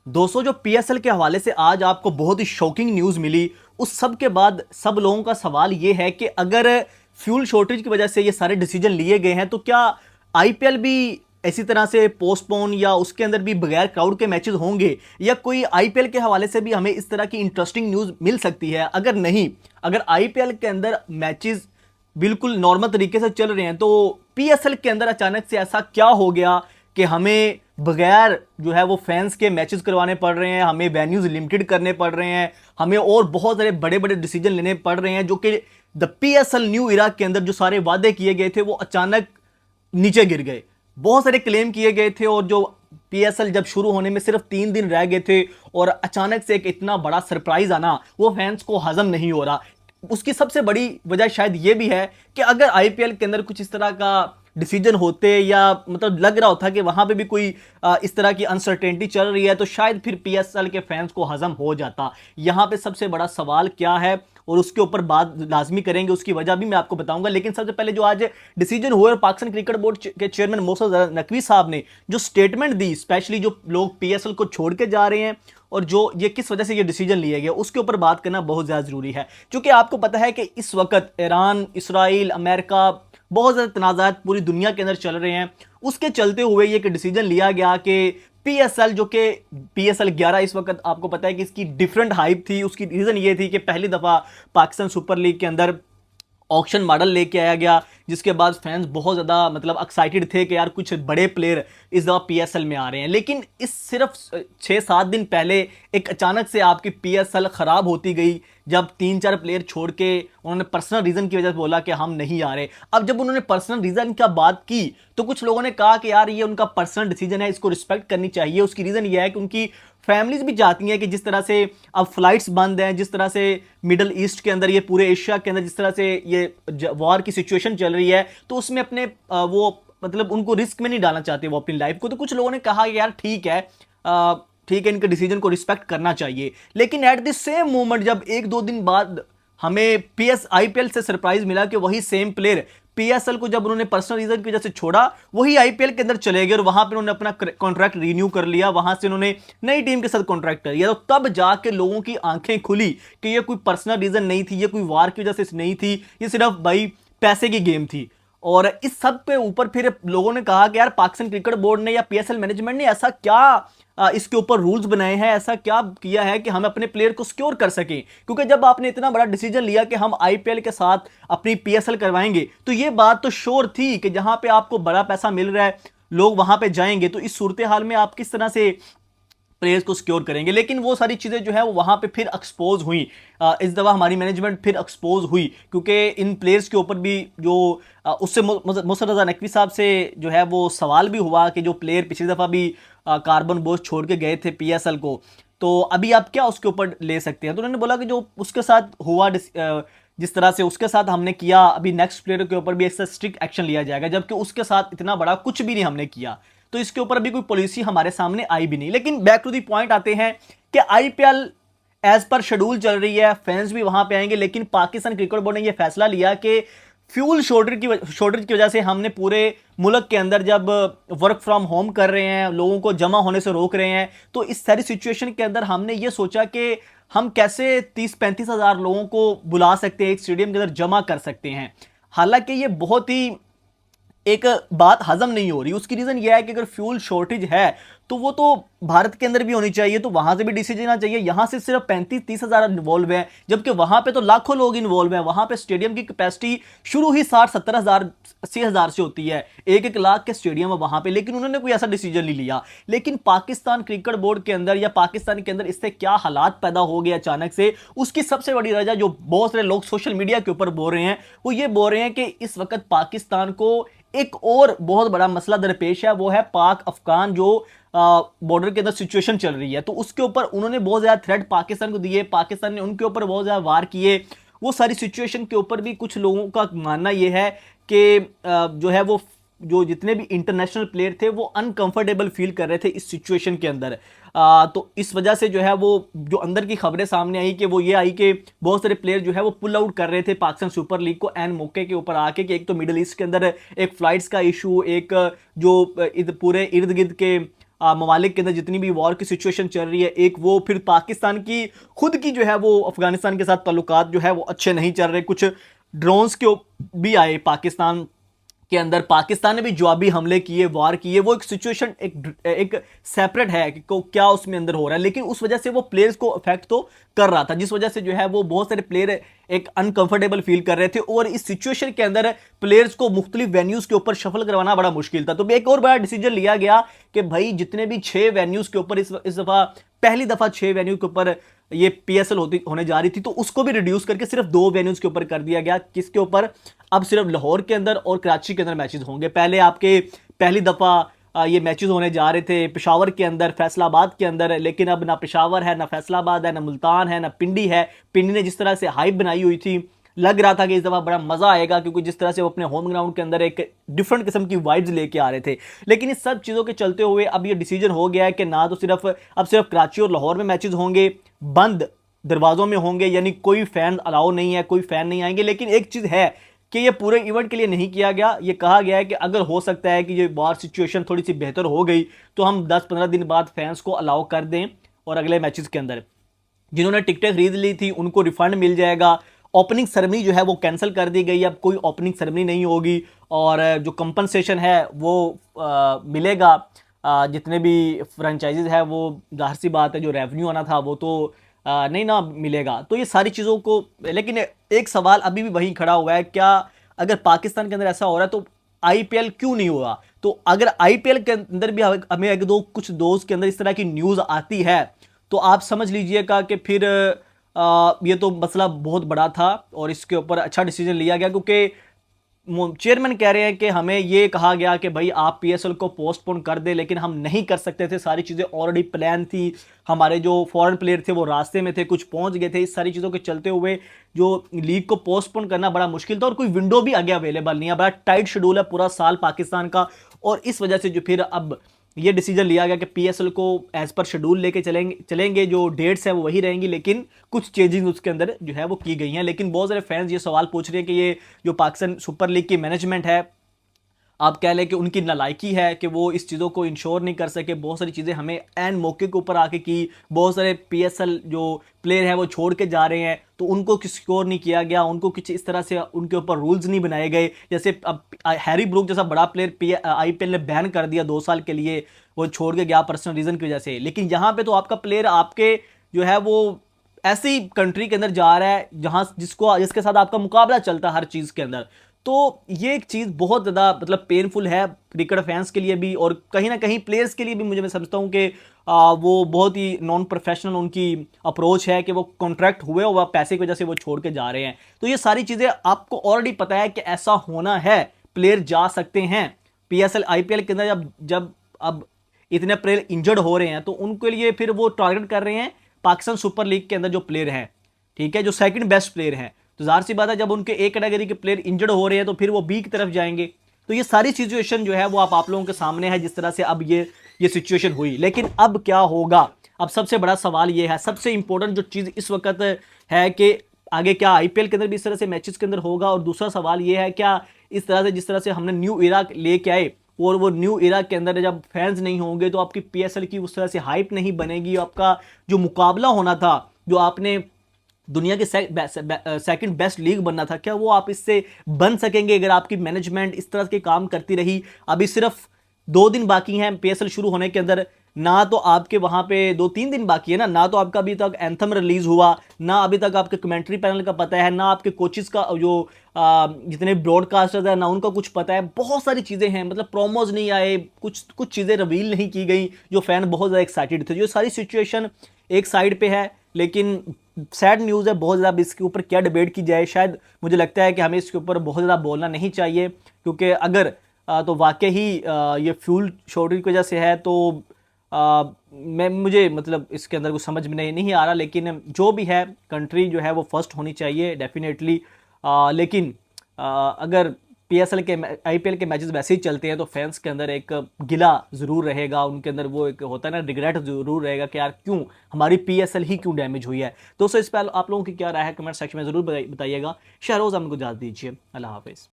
दोस्तों जो पीएसएल के हवाले से आज आपको बहुत ही शॉकिंग न्यूज़ मिली, उस सब के बाद सब लोगों का सवाल ये है कि अगर फ्यूल शॉर्टेज की वजह से ये सारे डिसीजन लिए गए हैं तो क्या आईपीएल भी इसी तरह से पोस्टपोन या उसके अंदर भी बगैर क्राउड के मैचेस होंगे, या कोई आईपीएल के हवाले से भी हमें इस तरह की इंटरेस्टिंग न्यूज़ मिल सकती है? अगर नहीं, अगर आईपीएल के अंदर मैचेस बिल्कुल नॉर्मल तरीके से चल रहे हैं तो पीएसएल के अंदर अचानक से ऐसा क्या हो गया कि हमें बगैर जो है वो फैंस के मैचेस करवाने पड़ रहे हैं, हमें वेन्यूज लिमिटेड करने पड़ रहे हैं, हमें और बहुत सारे बड़े बड़े डिसीजन लेने पड़ रहे हैं, जो कि द पीएसएल न्यू इरा के अंदर जो सारे वादे किए गए थे वो अचानक नीचे गिर गए। बहुत सारे क्लेम किए गए थे और जो पीएसएल जब शुरू होने में सिर्फ 3 दिन रह गए थे और अचानक से एक इतना बड़ा सरप्राइज आना, वो फैंस को हजम नहीं हो रहा। उसकी सबसे बड़ी वजह शायद ये भी है कि अगर आईपीएल के अंदर कुछ इस तरह का डिसीजन होते, या मतलब लग रहा होता कि वहां पे भी कोई इस तरह की अनसर्टेनिटी चल रही है, तो शायद फिर पीएसएल के फैंस को हजम हो जाता। यहां पे सबसे बड़ा सवाल क्या है और उसके ऊपर बात लाजमी करेंगे, उसकी वजह भी मैं आपको बताऊंगा। लेकिन सबसे पहले जो आज डिसीजन हुए और पाकिस्तान क्रिकेट बोर्ड के चेयरमैन मोहसिन नकवी साहब ने जो स्टेटमेंट दी, स्पेशली जो लोग पीएसएल को छोड़ के जा रहे हैं और जो ये किस वजह से ये डिसीजन लिया गया, उसके ऊपर बात करना बहुत ज़्यादा ज़रूरी है। क्योंकि आपको पता है कि इस वक्त ईरान, इसराइल, अमेरिका, बहुत ज़्यादा तनाज़ात पूरी दुनिया के अंदर चल रहे हैं। उसके चलते हुए ये कि डिसीजन लिया गया कि पीएसएल, जो कि पीएसएल 11 इस वक्त आपको पता है कि इसकी डिफरेंट हाइप थी। उसकी रीज़न ये थी कि पहली दफ़ा पाकिस्तान सुपर लीग के अंदर ऑक्शन मॉडल लेके आया गया, जिसके बाद फैंस बहुत ज़्यादा मतलब एक्साइटेड थे कि यार कुछ बड़े प्लेयर इस दफ़ा पीएसएल में आ रहे हैं। लेकिन इस सिर्फ 6-7 दिन पहले एक अचानक से आपकी पीएसएल ख़राब होती गई, जब 3-4 प्लेयर छोड़ के उन्होंने पर्सनल रीज़न की वजह से बोला कि हम नहीं आ रहे। अब जब उन्होंने पर्सनल रीज़न का बात की तो कुछ लोगों ने कहा कि यार ये उनका पर्सनल डिसीजन है, इसको रिस्पेक्ट करनी चाहिए। उसकी रीज़न ये है कि उनकी फैमिलीज भी चाहती हैं कि जिस तरह से अब फ्लाइट्स बंद हैं, जिस तरह से मिडल ईस्ट के अंदर, ये पूरे एशिया के अंदर जिस तरह से ये वॉर की सिचुएशन चल रही है, तो उसमें अपने वो मतलब उनको रिस्क में नहीं डालना चाहते वो अपनी लाइफ को। तो कुछ लोगों ने कहा कि यार ठीक है, ठीक है, इनके डिसीजन को रिस्पेक्ट करना चाहिए। लेकिन एट द सेम मोमेंट जब 1-2 दिन बाद हमें आईपीएल से सरप्राइज मिला कि वही सेम प्लेयर पीएसएल को जब उन्होंने पर्सनल रीजन की वजह से छोड़ा, वही आईपीएल के अंदर चले गए और वहां पे उन्होंने अपना कॉन्ट्रैक्ट रिन्यू कर लिया, वहां से उन्होंने नई टीम के साथ कॉन्ट्रैक्ट कर लिया। तो तब जाके लोगों की आंखें खुली कि ये कोई पर्सनल रीजन नहीं थी, ये कोई वार की वजह से नहीं थी, ये सिर्फ भाई पैसे की गेम थी। और इस सब पे ऊपर फिर लोगों ने कहा कि यार पाकिस्तान क्रिकेट बोर्ड ने या पीएसएल मैनेजमेंट ने ऐसा क्या इसके ऊपर रूल्स बनाए हैं, ऐसा क्या किया है कि हम अपने प्लेयर को सिक्योर कर सकें। क्योंकि जब आपने इतना बड़ा डिसीजन लिया कि हम आईपीएल के साथ अपनी पीएसएल करवाएंगे, तो ये बात तो श्योर थी कि जहां पे आपको बड़ा पैसा मिल रहा है, लोग वहां पे जाएंगे, तो इस सूरत हाल में आप किस तरह से प्लेयर्स को सिक्योर करेंगे। लेकिन वो सारी चीज़ें जो है वो वहाँ पे फिर एक्सपोज हुई। इस दफ़ा हमारी मैनेजमेंट फिर एक्सपोज हुई, क्योंकि इन प्लेयर्स के ऊपर भी जो उससे मोहसिन रज़ा नकवी साहब से जो है वो सवाल भी हुआ कि जो प्लेयर पिछली दफ़ा भी कार्बन बोझ छोड़ के गए थे पीएसएल को, तो अभी आप क्या उसके ऊपर ले सकते हैं। तो उन्होंने बोला कि जो उसके साथ हुआ, जिस तरह से उसके साथ हमने किया, अभी नेक्स्ट प्लेयर के ऊपर भी ऐसा स्ट्रिक्ट एक्शन लिया जाएगा, जबकि उसके साथ इतना बड़ा कुछ भी नहीं हमने किया। तो इसके ऊपर अभी कोई पॉलिसी हमारे सामने आई भी नहीं। लेकिन बैक टू दी पॉइंट आते हैं कि आईपीएल एज पर शेड्यूल चल रही है, फैंस भी वहां पे आएंगे, लेकिन पाकिस्तान क्रिकेट बोर्ड ने यह फैसला लिया कि फ्यूल शॉर्टेज की वजह से हमने पूरे मुल्क के अंदर जब वर्क फ्रॉम होम कर रहे हैं, लोगों को जमा होने से रोक रहे हैं, तो इस सारी सिचुएशन के अंदर हमने ये सोचा कि हम कैसे 30-35 हज़ार लोगों को बुला सकते हैं, एक स्टेडियम के अंदर जमा कर सकते हैं। हालांकि ये बहुत ही एक बात हजम नहीं हो रही। उसकी रीजन यह है कि अगर फ्यूल शॉर्टेज है तो वो तो भारत के अंदर भी होनी चाहिए, तो वहां से भी डिसीजन आना चाहिए। यहां से सिर्फ 35-30 हज़ार इन्वॉल्व हैं, जबकि वहां पे तो लाखों लोग इन्वॉल्व हैं। वहां पे स्टेडियम की कैपेसिटी शुरू ही 60-70 हज़ार 80 हज़ार से होती है, 1-1 लाख के स्टेडियम है वहां पे, लेकिन उन्होंने कोई ऐसा डिसीजन नहीं लिया। लेकिन पाकिस्तान क्रिकेट बोर्ड के अंदर या पाकिस्तान के अंदर इससे क्या हालात पैदा हो गए अचानक से, उसकी सबसे बड़ी वजह जो बहुत सारे लोग सोशल मीडिया के ऊपर बोल रहे हैं, वो ये बोल रहे हैं कि इस वक्त पाकिस्तान को एक और बहुत बड़ा मसला दरपेश है, वो है पाक अफगान जो बॉर्डर के अंदर सिचुएशन चल रही है। तो उसके ऊपर उन्होंने बहुत ज्यादा थ्रेट पाकिस्तान को दिए, पाकिस्तान ने उनके ऊपर बहुत ज्यादा वार किए। वो सारी सिचुएशन के ऊपर भी कुछ लोगों का मानना यह है कि जो है वो जो जितने भी इंटरनेशनल प्लेयर थे वो अनकंफर्टेबल फील कर रहे थे इस सिचुएशन के अंदर। तो इस वजह से जो है वो जो अंदर की खबरें सामने आई कि वो ये आई कि बहुत सारे प्लेयर जो है वो पुल आउट कर रहे थे पाकिस्तान सुपर लीग को एन मौके के ऊपर आके, कि एक तो मिडिल ईस्ट के अंदर एक फ्लाइट्स का इशू, एक जो पूरे इर्द गिर्द के ममालिक के अंदर जितनी भी वॉर की सिचुएशन चल रही है, एक वो फिर पाकिस्तान की खुद की जो है वो अफगानिस्तान के साथ ताल्लुकात जो है वो अच्छे नहीं चल रहे, कुछ ड्रोन्स के भी आए पाकिस्तान के अंदर, पाकिस्तान ने भी जवाबी हमले किए, वार किए, वो एक सिचुएशन एक सेपरेट है कि क्या उसमें अंदर हो रहा है, लेकिन उस वजह से वो प्लेयर्स को अफेक्ट तो कर रहा था, जिस वजह से जो है वो बहुत सारे प्लेयर एक अनकंफर्टेबल फील कर रहे थे और इस सिचुएशन के अंदर प्लेयर्स को मुख्तलिफ वेन्यूज के ऊपर शफल करवाना बड़ा मुश्किल था। तो एक और बड़ा डिसीजन लिया गया कि भाई जितने भी 6 वेन्यूज के ऊपर इस दफा पहली दफा 6 वेन्यू के ऊपर ये पीएसएल होने जा रही थी, तो उसको भी रिड्यूस करके सिर्फ 2 वेन्यूज के ऊपर कर दिया गया। किसके ऊपर? अब सिर्फ लाहौर के अंदर और कराची के अंदर मैचेस होंगे। पहले आपके पहली दफा ये मैचेस होने जा रहे थे पेशावर के अंदर, फैसलाबाद के अंदर, लेकिन अब ना पेशावर है, ना फैसलाबाद है, ना मुल्तान है, ना पिंडी है। पिंडी ने जिस तरह से हाइप बनाई हुई थी, लग रहा था कि इस दफा बड़ा मजा आएगा, क्योंकि जिस तरह से वो अपने होम ग्राउंड के अंदर एक डिफरेंट किस्म की वाइब्स लेके आ रहे थे। लेकिन इस सब चीजों के चलते हुए अब ये डिसीजन हो गया है कि ना तो सिर्फ कराची और लाहौर में मैचेस होंगे, बंद दरवाजों में होंगे, यानी कोई फैन अलाउ नहीं है, कोई फैन नहीं आएंगे। लेकिन एक चीज है कि ये पूरे इवेंट के लिए नहीं किया गया, ये कहा गया है कि अगर हो सकता है कि ये वार सिचुएशन थोड़ी सी बेहतर हो गई तो हम 10-15 दिन बाद फैंस को अलाउ कर दें और अगले मैचेस के अंदर जिन्होंने टिकटें खरीद ली थी उनको रिफंड मिल जाएगा। ओपनिंग सेरेमनी जो है वो कैंसिल कर दी गई, अब कोई ओपनिंग सेरेमनी नहीं होगी और जो कंपनसेशन है वो मिलेगा। जितने भी फ्रेंचाइजीज है वो जाहिर सी बात है जो रेवेन्यू आना था वो तो नहीं ना मिलेगा। तो ये सारी चीज़ों को, लेकिन एक सवाल अभी भी वहीं खड़ा हुआ है, क्या अगर पाकिस्तान के अंदर ऐसा हो रहा है तो आईपीएल क्यों नहीं हुआ? तो अगर आईपीएल के अंदर भी हमें कुछ दोस्त के अंदर इस तरह की न्यूज़ आती है तो आप समझ लीजिएगा कि फिर ये तो मसला बहुत बड़ा था और इसके ऊपर अच्छा डिसीजन लिया गया, क्योंकि चेयरमैन कह रहे हैं कि हमें ये कहा गया कि भाई आप पीएसएल को पोस्टपोन कर दे, लेकिन हम नहीं कर सकते थे, सारी चीज़ें ऑलरेडी प्लान थी, हमारे जो फॉरेन प्लेयर थे वो रास्ते में थे, कुछ पहुंच गए थे। इस सारी चीज़ों के चलते हुए जो लीग को पोस्टपोन करना बड़ा मुश्किल था और कोई विंडो भी आगे अवेलेबल नहीं है, बड़ा टाइट शेड्यूल है पूरा साल पाकिस्तान का। और इस वजह से जो फिर अब ये डिसीजन लिया गया कि पीएसएल को एज पर शेड्यूल लेके चलेंगे, जो डेट्स है वो वही रहेंगी, लेकिन कुछ चेंजिंग उसके अंदर जो है वो की गई हैं। लेकिन बहुत सारे फैंस ये सवाल पूछ रहे हैं कि ये जो पाकिस्तान सुपर लीग की मैनेजमेंट है, आप कह लें कि उनकी नालायकी है कि वो इस चीज़ों को इंश्योर नहीं कर सके, बहुत सारी चीज़ें हमें एन मौके के ऊपर आके की, बहुत सारे पीएसएल जो प्लेयर हैं वो छोड़ के जा रहे हैं तो उनको सिक्योर नहीं किया गया, उनको कुछ इस तरह से उनके ऊपर रूल्स नहीं बनाए गए। जैसे अब हैरी ब्रूक जैसा बड़ा प्लेयर आईपीएल ने बैन कर दिया 2 साल के लिए, वो छोड़ के गया पर्सनल रीज़न की वजह से। लेकिन यहाँ पे तो आपका प्लेयर आपके जो है वो ऐसी कंट्री के अंदर जा रहा है जहाँ जिसके साथ आपका मुकाबला चलता है हर चीज़ के अंदर। तो ये एक चीज़ बहुत ज़्यादा मतलब पेनफुल है क्रिकेट फैंस के लिए भी और कहीं ना कहीं प्लेयर्स के लिए भी। मैं समझता हूँ कि वो बहुत ही नॉन प्रोफेशनल उनकी अप्रोच है कि वो कॉन्ट्रैक्ट हुए और पैसे की वजह से वो छोड़ के जा रहे हैं। तो ये सारी चीज़ें आपको ऑलरेडी पता है कि ऐसा होना है, प्लेयर जा सकते हैं पीएसएल आईपीएल के अंदर। जब अब इतने प्लेयर इंजर्ड हो रहे हैं तो उनके लिए फिर वो टारगेट कर रहे हैं पाकिस्तान सुपर लीग के अंदर जो प्लेयर हैं, ठीक है, जो सेकंड बेस्ट प्लेयर हैं। तो जाहिर सी बात है जब उनके ए कैटेगरी के प्लेयर इंजर्ड हो रहे हैं तो फिर वो बी की तरफ जाएंगे। तो ये सारी सिचुएशन जो है वो आप लोगों के सामने है जिस तरह से अब ये सिचुएशन हुई। लेकिन अब क्या होगा? अब सबसे बड़ा सवाल ये है, सबसे इंपॉर्टेंट जो चीज़ इस वक्त है कि आगे क्या आईपीएल के अंदर भी इस तरह से मैचेस के अंदर होगा। और दूसरा सवाल ये है, क्या इस तरह से जिस तरह से हमने न्यू इरा लेके आए और वो न्यू इरा के अंदर जब फैंस नहीं होंगे तो आपकी पीएसएल की उस तरह से हाइप नहीं बनेगी। आपका जो मुकाबला होना था, जो आपने दुनिया के सेकंड बेस्ट लीग बनना था, क्या वो आप इससे बन सकेंगे अगर आपकी मैनेजमेंट इस तरह के काम करती रही? अभी सिर्फ 2 दिन बाकी हैं पीएसएल शुरू होने के अंदर, ना तो आपके वहाँ पे 2-3 दिन बाकी है ना तो आपका अभी तक एंथम रिलीज हुआ, ना अभी तक आपके कमेंट्री पैनल का पता है, ना आपके कोचेस का जो जितने ब्रॉडकास्टर्स हैं ना उनका कुछ पता है। बहुत सारी चीज़ें हैं, मतलब प्रोमोज नहीं आए, कुछ चीज़ें रिवील नहीं की गई, जो फैन बहुत ज़्यादा एक्साइटेड थे। जो सारी सिचुएशन एक साइड पे है, लेकिन सैड न्यूज़ है बहुत ज़्यादा। इसके ऊपर क्या डिबेट की जाए, शायद मुझे लगता है कि हमें इसके ऊपर बहुत ज़्यादा बोलना नहीं चाहिए, क्योंकि अगर तो वाकई ही ये फ्यूल शॉर्टेज की वजह से है। तो मुझे मतलब इसके अंदर कुछ समझ में नहीं आ रहा, लेकिन जो भी है कंट्री जो है वो फर्स्ट होनी चाहिए डेफिनेटली। लेकिन अगर पीएसएल के आईपीएल के मैचेस वैसे ही चलते हैं तो फैंस के अंदर एक गिला ज़रूर रहेगा, उनके अंदर वो एक होता है ना रिग्रेट ज़रूर रहेगा कि यार क्यों हमारी पीएसएल ही क्यों डैमेज हुई है। दोस्तों इस पर आप लोगों की क्या राय है कमेंट सेक्शन में ज़रूर बताइएगा। शहरोज़ हमको इजाज़त दीजिए, अल्लाह हाफिज़।